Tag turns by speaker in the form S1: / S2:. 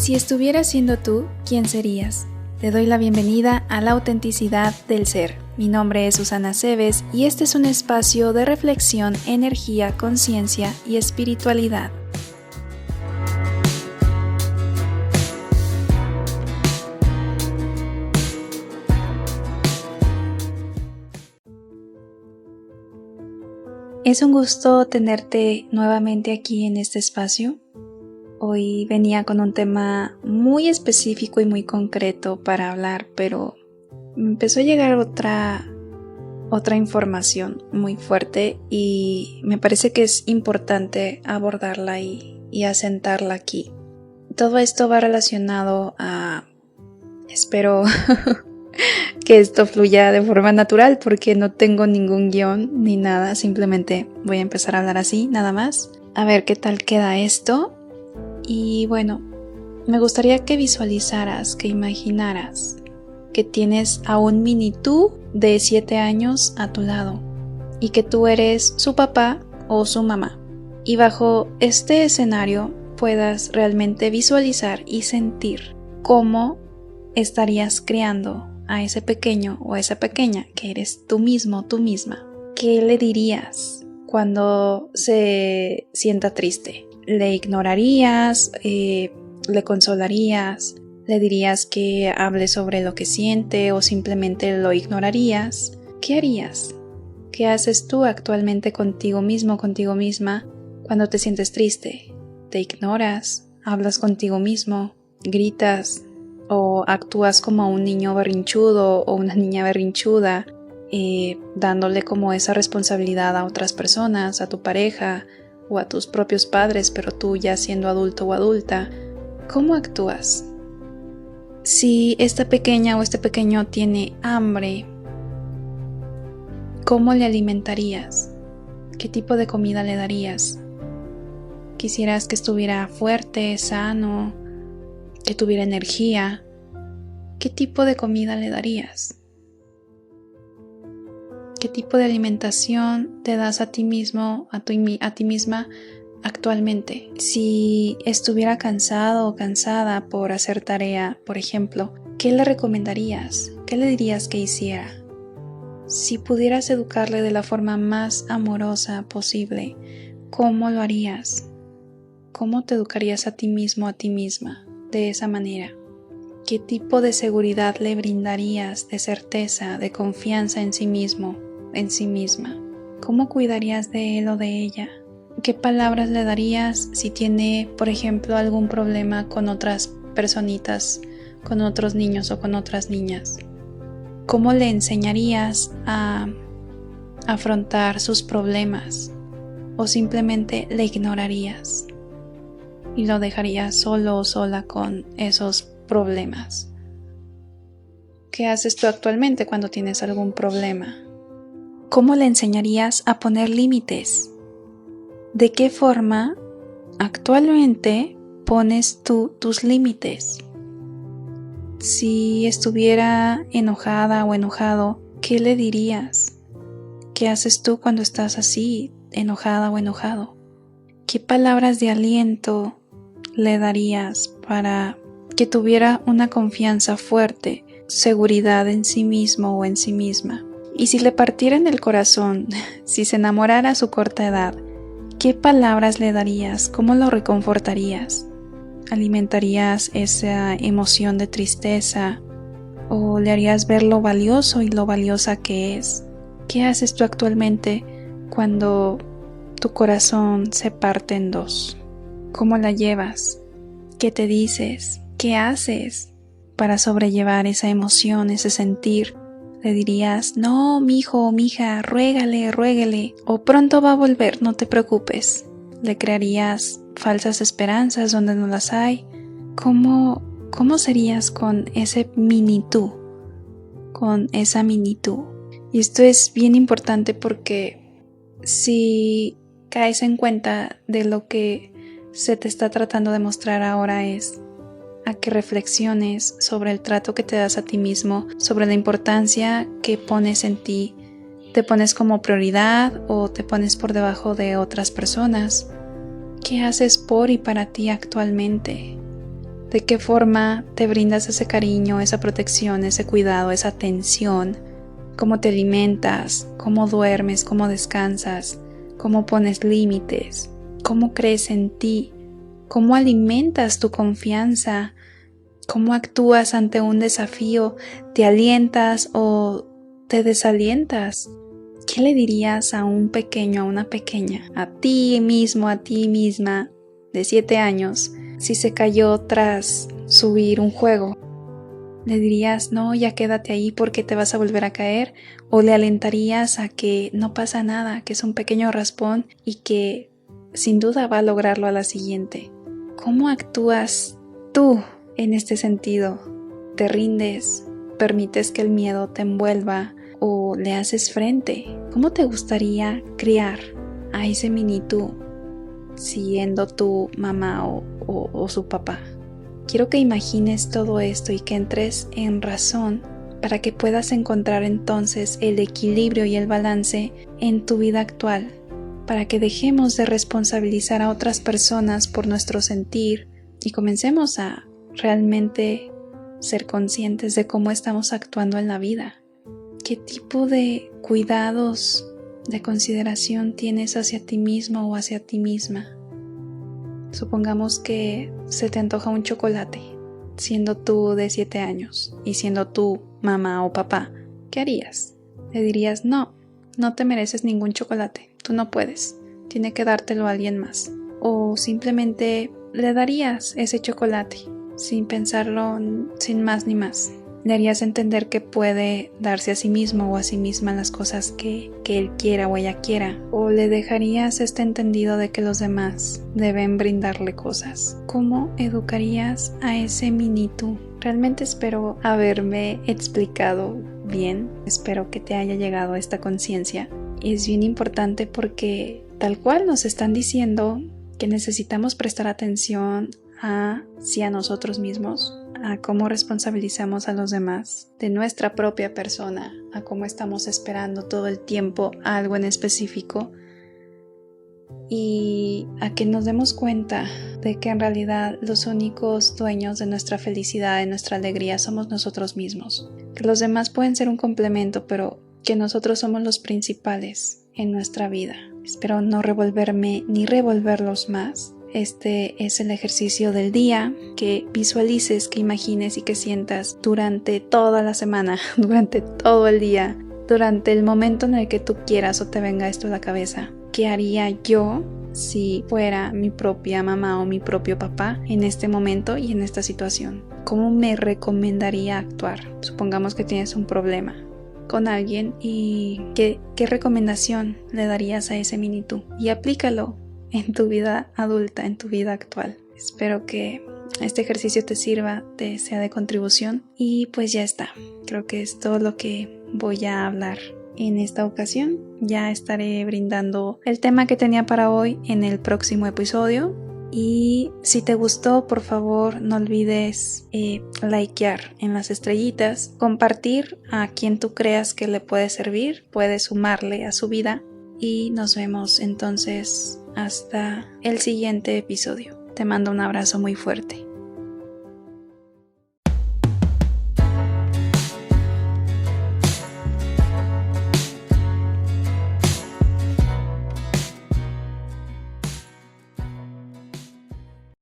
S1: Si estuvieras siendo tú, ¿quién serías? Te doy la bienvenida a la autenticidad del ser. Mi nombre es Susana Cebes y este es un espacio de reflexión, energía, conciencia y espiritualidad. Es un gusto tenerte nuevamente aquí en este espacio. Hoy venía con un tema muy específico y muy concreto para hablar, pero me empezó a llegar otra información muy fuerte y me parece que es importante abordarla y asentarla aquí. Todo esto va relacionado a... espero que esto fluya de forma natural porque no tengo ningún guión ni nada, simplemente voy a empezar a hablar así, nada más. A ver qué tal queda esto. Y bueno, me gustaría que visualizaras, que imaginaras que tienes a un mini tú de 7 años a tu lado y que tú eres su papá o su mamá. Y bajo este escenario puedas realmente visualizar y sentir cómo estarías criando a ese pequeño o a esa pequeña que eres tú mismo, tú misma. ¿Qué le dirías cuando se sienta triste? ¿Le ignorarías? ¿Le consolarías? ¿Le dirías que hable sobre lo que siente o simplemente lo ignorarías? ¿Qué harías? ¿Qué haces tú actualmente contigo mismo, contigo misma cuando te sientes triste? ¿Te ignoras? ¿Hablas contigo mismo? ¿Gritas? ¿O actúas como un niño berrinchudo o una niña berrinchuda, dándole como esa responsabilidad a otras personas, a tu pareja o a tus propios padres, pero tú ya siendo adulto o adulta? ¿Cómo actúas? Si esta pequeña o este pequeño tiene hambre, ¿cómo le alimentarías? ¿Qué tipo de comida le darías? ¿Quisieras que estuviera fuerte, sano, que tuviera energía? ¿Qué tipo de comida le darías? ¿Qué tipo de alimentación te das a ti mismo, a ti misma actualmente? Si estuviera cansado o cansada por hacer tarea, por ejemplo, ¿qué le recomendarías? ¿Qué le dirías que hiciera? Si pudieras educarle de la forma más amorosa posible, ¿cómo lo harías? ¿Cómo te educarías a ti mismo, a ti misma, de esa manera? ¿Qué tipo de seguridad le brindarías, de certeza, de confianza en sí mismo, en sí misma? ¿Cómo cuidarías de él o de ella? ¿Qué palabras le darías si tiene, por ejemplo, algún problema con otras personitas, con otros niños o con otras niñas? ¿Cómo le enseñarías a afrontar sus problemas? ¿O simplemente le ignorarías y lo dejarías solo o sola con esos problemas? ¿Qué haces tú actualmente cuando tienes algún problema? ¿Cómo le enseñarías a poner límites? ¿De qué forma actualmente pones tú tus límites? Si estuviera enojada o enojado, ¿qué le dirías? ¿Qué haces tú cuando estás así, enojada o enojado? ¿Qué palabras de aliento le darías para que tuviera una confianza fuerte, seguridad en sí mismo o en sí misma? Y si le partiera en el corazón, si se enamorara a su corta edad, ¿qué palabras le darías? ¿Cómo lo reconfortarías? ¿Alimentarías esa emoción de tristeza o le harías ver lo valioso y lo valiosa que es? ¿Qué haces tú actualmente cuando tu corazón se parte en dos? ¿Cómo la llevas? ¿Qué te dices? ¿Qué haces para sobrellevar esa emoción, ese sentir? Le dirías, no, mijo o mija, ruégale, o pronto va a volver, no te preocupes. Le crearías falsas esperanzas donde no las hay. ¿Cómo serías con ese mini tú? Con esa mini tú. Y esto es bien importante porque si caes en cuenta de lo que se te está tratando de mostrar ahora es a que reflexiones sobre el trato que te das a ti mismo, sobre la importancia que pones en ti. ¿Te pones como prioridad o te pones por debajo de otras personas? ¿Qué haces por y para ti actualmente? ¿De qué forma te brindas ese cariño, esa protección, ese cuidado, esa atención? ¿Cómo te alimentas? ¿Cómo duermes? ¿Cómo descansas? ¿Cómo pones límites? ¿Cómo crees en ti? ¿Cómo alimentas tu confianza? ¿Cómo actúas ante un desafío? ¿Te alientas o te desalientas? ¿Qué le dirías a un pequeño, a una pequeña, a ti mismo, a ti misma, de 7 años, si se cayó tras subir un juego? ¿Le dirías, no, ya quédate ahí porque te vas a volver a caer? ¿O le alentarías a que no pasa nada, que es un pequeño raspón y que sin duda va a lograrlo a la siguiente? ¿Cómo actúas tú en este sentido? ¿Te rindes? ¿Permites que el miedo te envuelva? ¿O le haces frente? ¿Cómo te gustaría criar a ese mini tú siendo tu mamá o su papá? Quiero que imagines todo esto y que entres en razón para que puedas encontrar entonces el equilibrio y el balance en tu vida actual, para que dejemos de responsabilizar a otras personas por nuestro sentir y comencemos a realmente ser conscientes de cómo estamos actuando en la vida. ¿Qué tipo de cuidados, de consideración tienes hacia ti mismo o hacia ti misma? Supongamos que se te antoja un chocolate, siendo tú de 7 años y siendo tú mamá o papá. ¿Qué harías? Le dirías, no te mereces ningún chocolate, tú no puedes, tiene que dártelo a alguien más. O simplemente le darías ese chocolate, sin pensarlo, sin más ni más. Le harías entender que puede darse a sí mismo o a sí misma las cosas que él quiera o ella quiera. O le dejarías este entendido de que los demás deben brindarle cosas. ¿Cómo educarías a ese mini tú? Realmente espero haberme explicado bien. Espero que te haya llegado a esta conciencia. Es bien importante porque tal cual nos están diciendo que necesitamos prestar atención a nosotros mismos, a cómo responsabilizamos a los demás de nuestra propia persona, a cómo estamos esperando todo el tiempo algo en específico y a que nos demos cuenta de que en realidad los únicos dueños de nuestra felicidad, de nuestra alegría somos nosotros mismos, que los demás pueden ser un complemento, pero que nosotros somos los principales en nuestra vida. Espero no revolverme ni revolverlos más. Este es el ejercicio del día, que visualices, que imagines y que sientas durante toda la semana, durante todo el día, durante el momento en el que tú quieras o te venga esto a la cabeza. ¿Qué haría yo si fuera mi propia mamá o mi propio papá en este momento y en esta situación? ¿Cómo me recomendaría actuar? Supongamos que tienes un problema con alguien y ¿qué recomendación le darías a ese mini tú? Y aplícalo en tu vida adulta, en tu vida actual. Espero que este ejercicio te sirva, te sea de contribución y pues ya está. Creo que es todo lo que voy a hablar en esta ocasión. Ya estaré brindando el tema que tenía para hoy en el próximo episodio. Y si te gustó, por favor, no olvides likear en las estrellitas, compartir a quien tú creas que le puede servir, puede sumarle a su vida. Y nos vemos entonces hasta el siguiente episodio. Te mando un abrazo muy fuerte.